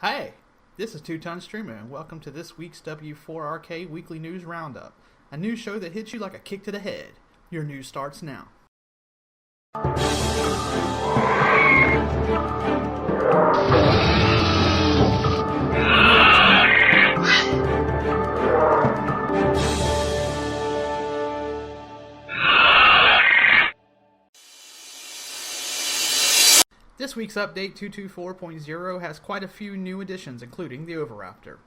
Hey, this is 2 Ton Streamer, and welcome to this week's W4RK Weekly News Roundup, a news show that hits you like a kick to the head. Your news starts now. This week's update 224.0 has quite a few new additions, including the Oviraptor.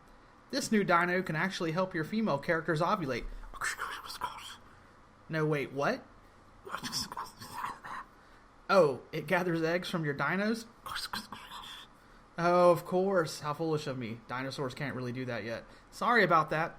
This new dino can actually help your female characters ovulate. No, wait, what? Oh, it gathers eggs from your dinos? Oh, of course. How foolish of me. Dinosaurs can't really do that yet. Sorry about that.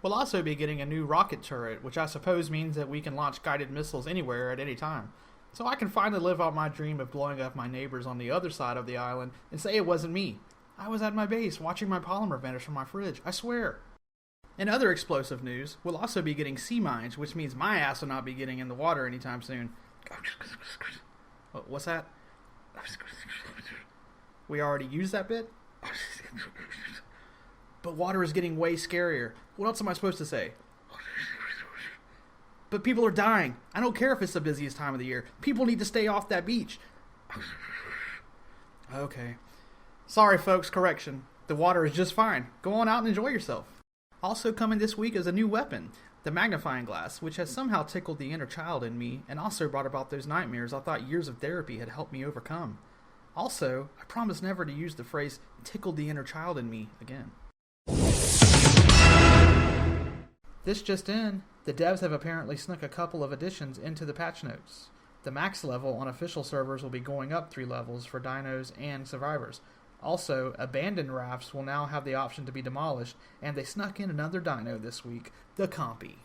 We'll also be getting a new rocket turret, which I suppose means that we can launch guided missiles anywhere at any time. So I can finally live out my dream of blowing up my neighbors on the other side of the island and say it wasn't me. I was at my base watching my polymer vanish from my fridge, I swear. In other explosive news, we'll also be getting sea mines, which means my ass will not be getting in the water anytime soon. What's that? We already used that bit? But water is getting way scarier. What else am I supposed to say? But people are dying. I don't care if it's the busiest time of the year. People need to stay off that beach. Okay. Sorry, folks. Correction. The water is just fine. Go on out and enjoy yourself. Also coming this week is a new weapon, the magnifying glass, which has somehow tickled the inner child in me and also brought about those nightmares I thought years of therapy had helped me overcome. Also, I promise never to use the phrase tickled the inner child in me again. This just in, the devs have apparently snuck a couple of additions into the patch notes. The max level on official servers will be going up 3 levels for dinos and survivors. Also, abandoned rafts will now have the option to be demolished, and they snuck in another dino this week, the Compy.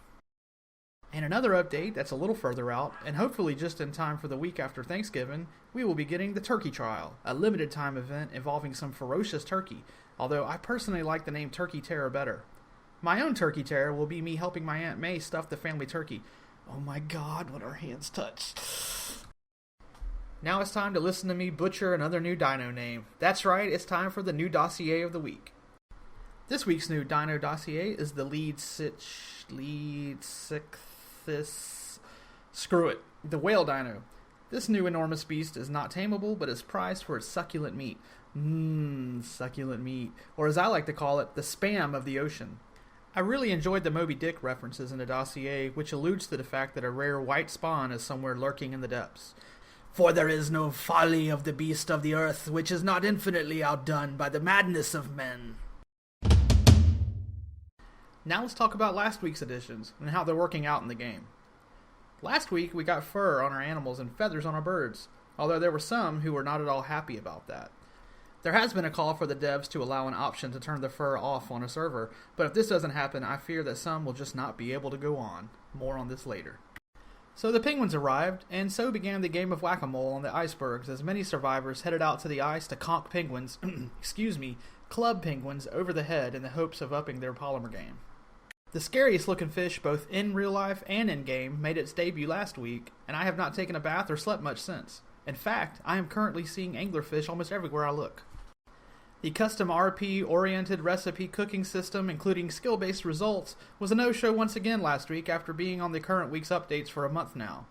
And another update that's a little further out, and hopefully just in time for the week after Thanksgiving, we will be getting the Turkey Trial, a limited time event involving some ferocious turkey, although I personally like the name Turkey Terror better. My own turkey terror will be me helping my Aunt May stuff the family turkey. Oh my god, when our hands touch. Now it's time to listen to me butcher another new dino name. That's right, it's time for the new dossier of the week. This week's new dino dossier is the the whale dino. This new enormous beast is not tameable, but is prized for its succulent meat. Succulent meat. Or as I like to call it, the spam of the ocean. I really enjoyed the Moby Dick references in the dossier, which alludes to the fact that a rare white spawn is somewhere lurking in the depths. For there is no folly of the beast of the earth which is not infinitely outdone by the madness of men. Now let's talk about last week's additions and how they're working out in the game. Last week we got fur on our animals and feathers on our birds, although there were some who were not at all happy about that. There has been a call for the devs to allow an option to turn the fur off on a server, but if this doesn't happen, I fear that some will just not be able to go on. More on this later. So the penguins arrived, and so began the game of whack-a-mole on the icebergs as many survivors headed out to the ice to conk penguins, club penguins over the head in the hopes of upping their polymer game. The scariest looking fish both in real life and in game made its debut last week, and I have not taken a bath or slept much since. In fact, I am currently seeing angler fish almost everywhere I look. The custom RP-oriented recipe cooking system, including skill-based results, was a no-show once again last week after being on the current week's updates for a month now.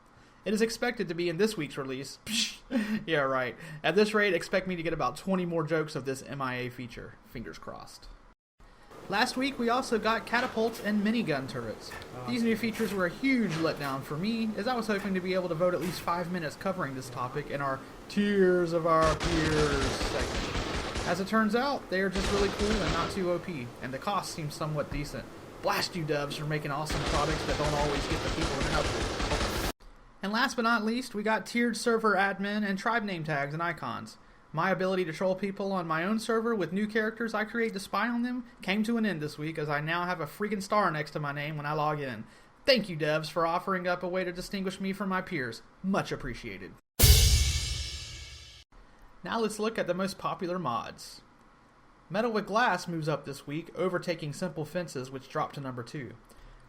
It is expected to be in this week's release. Yeah, right. At this rate, expect me to get about 20 more jokes of this MIA feature. Fingers crossed. Last week, we also got catapults and minigun turrets. These new features were a huge letdown for me, as I was hoping to be able to vote at least 5 minutes covering this topic in our Tears of Our Peers segment. As it turns out, they are just really cool and not too OP, and the cost seems somewhat decent. Blast you devs for making awesome products that don't always get the people in help. And last but not least, we got tiered server admin and tribe name tags and icons. My ability to troll people on my own server with new characters I create to spy on them came to an end this week as I now have a freaking star next to my name when I log in. Thank you devs for offering up a way to distinguish me from my peers. Much appreciated. Now let's look at the most popular mods. Metal with Glass moves up this week, overtaking Simple Fences, which dropped to number 2.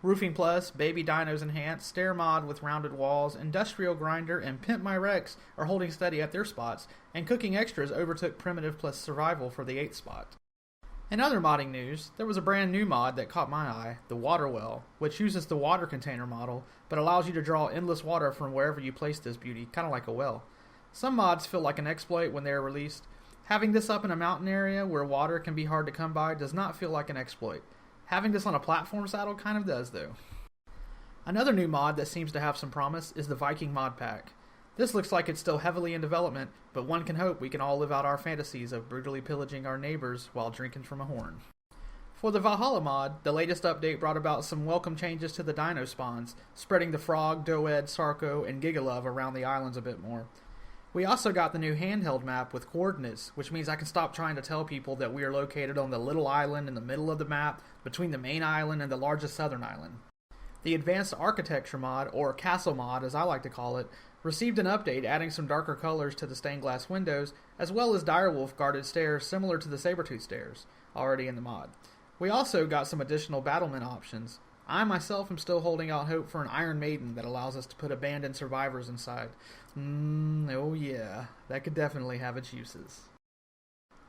Roofing Plus, Baby Dinos Enhanced, Stair Mod with rounded walls, Industrial Grinder, and Pimp My Rex are holding steady at their spots, and Cooking Extras overtook Primitive plus Survival for the 8th spot. In other modding news, there was a brand new mod that caught my eye, the Water Well, which uses the water container model, but allows you to draw endless water from wherever you place this beauty, kind of like a well. Some mods feel like an exploit when they are released. Having this up in a mountain area where water can be hard to come by does not feel like an exploit. Having this on a platform saddle kind of does, though. Another new mod that seems to have some promise is the Viking mod pack. This looks like it's still heavily in development, but one can hope we can all live out our fantasies of brutally pillaging our neighbors while drinking from a horn. For the Valhalla mod, the latest update brought about some welcome changes to the dino spawns, spreading the Frog, Doed, Sarko, and Gigalove around the islands a bit more. We also got the new handheld map with coordinates, which means I can stop trying to tell people that we are located on the little island in the middle of the map between the main island and the largest southern island. The Advanced Architecture mod, or Castle mod as I like to call it, received an update adding some darker colors to the stained glass windows, as well as direwolf guarded stairs similar to the Sabertooth stairs, already in the mod. We also got some additional battlement options. I myself am still holding out hope for an Iron Maiden that allows us to put abandoned survivors inside. Oh yeah, that could definitely have its uses.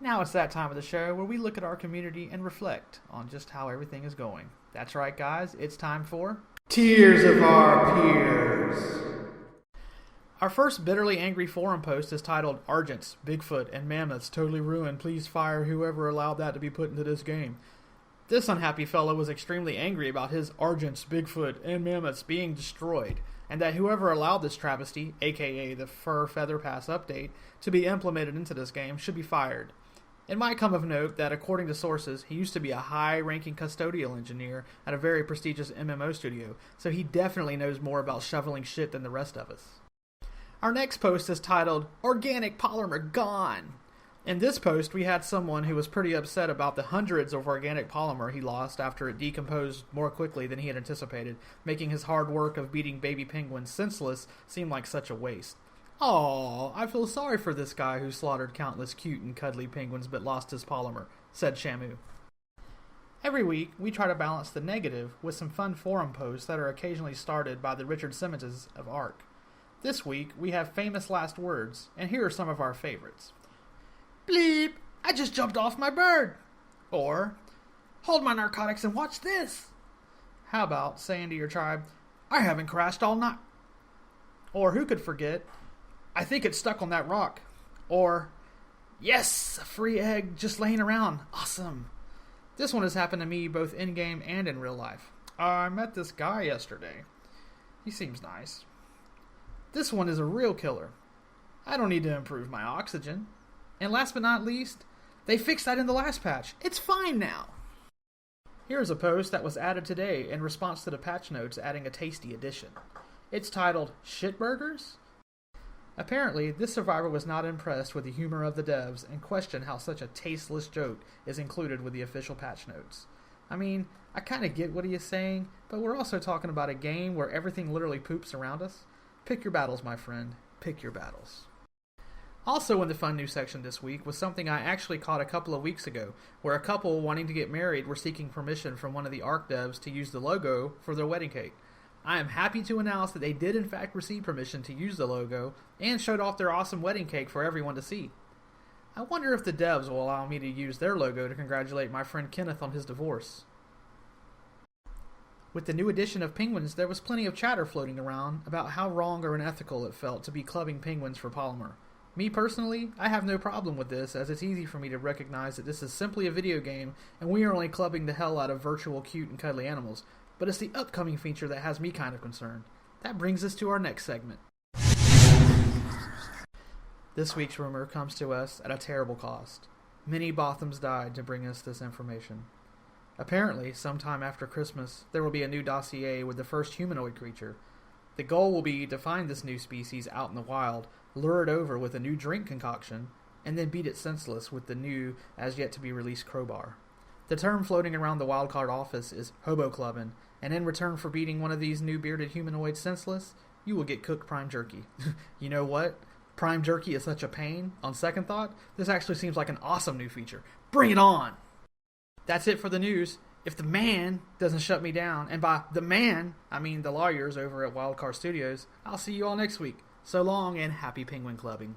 Now it's that time of the show where we look at our community and reflect on just how everything is going. That's right, guys, it's time for Tears of Our Peers. Our first bitterly angry forum post is titled Argents, Bigfoot, and Mammoths Totally Ruined. Please fire whoever allowed that to be put into this game. This unhappy fellow was extremely angry about his Argents, Bigfoot, and Mammoths being destroyed, and that whoever allowed this travesty, aka the Fur Feather Pass update, to be implemented into this game should be fired. It might come of note that according to sources, he used to be a high-ranking custodial engineer at a very prestigious MMO studio, so he definitely knows more about shoveling shit than the rest of us. Our next post is titled, Organic Polymer Gone. In this post, we had someone who was pretty upset about the hundreds of organic polymer he lost after it decomposed more quickly than he had anticipated, making his hard work of beating baby penguins senseless seem like such a waste. "Aw, I feel sorry for this guy who slaughtered countless cute and cuddly penguins but lost his polymer," said Shamu. Every week, we try to balance the negative with some fun forum posts that are occasionally started by the Richard Simmonses of ARK. This week, we have famous last words, and here are some of our favorites. "Bleep, I just jumped off my bird." Or, "Hold my narcotics and watch this." How about saying to your tribe, "I haven't crashed all night." Or who could forget, "I think it's stuck on that rock." Or, "Yes, a free egg just laying around. Awesome." This one has happened to me both in-game and in real life. "I met this guy yesterday. He seems nice." This one is a real killer. "I don't need to improve my oxygen." And last but not least, "They fixed that in the last patch. It's fine now." Here is a post that was added today in response to the patch notes adding a tasty addition. It's titled, Shitburgers? Apparently, this survivor was not impressed with the humor of the devs and questioned how such a tasteless joke is included with the official patch notes. I mean, I kinda get what he is saying, but we're also talking about a game where everything literally poops around us. Pick your battles, my friend. Pick your battles. Also in the fun news section this week was something I actually caught a couple of weeks ago, where a couple wanting to get married were seeking permission from one of the ARK devs to use the logo for their wedding cake. I am happy to announce that they did in fact receive permission to use the logo, and showed off their awesome wedding cake for everyone to see. I wonder if the devs will allow me to use their logo to congratulate my friend Kenneth on his divorce. With the new addition of penguins, there was plenty of chatter floating around about how wrong or unethical it felt to be clubbing penguins for polymer. Me personally, I have no problem with this, as it's easy for me to recognize that this is simply a video game and we are only clubbing the hell out of virtual cute and cuddly animals, but it's the upcoming feature that has me kind of concerned. That brings us to our next segment. This week's rumor comes to us at a terrible cost. Many Bothams died to bring us this information. Apparently, sometime after Christmas, there will be a new dossier with the first humanoid creature. The goal will be to find this new species out in the wild, lure it over with a new drink concoction, and then beat it senseless with the new, as yet to be released crowbar. The term floating around the wildcard office is hobo clubbing, and in return for beating one of these new bearded humanoids senseless, you will get cooked prime jerky. You know what? Prime jerky is such a pain. On second thought, this actually seems like an awesome new feature. Bring it on! That's it for the news. if the man doesn't shut me down, and by the man, I mean the lawyers over at Wildcard Studios, I'll see you all next week. So long and happy penguin clubbing.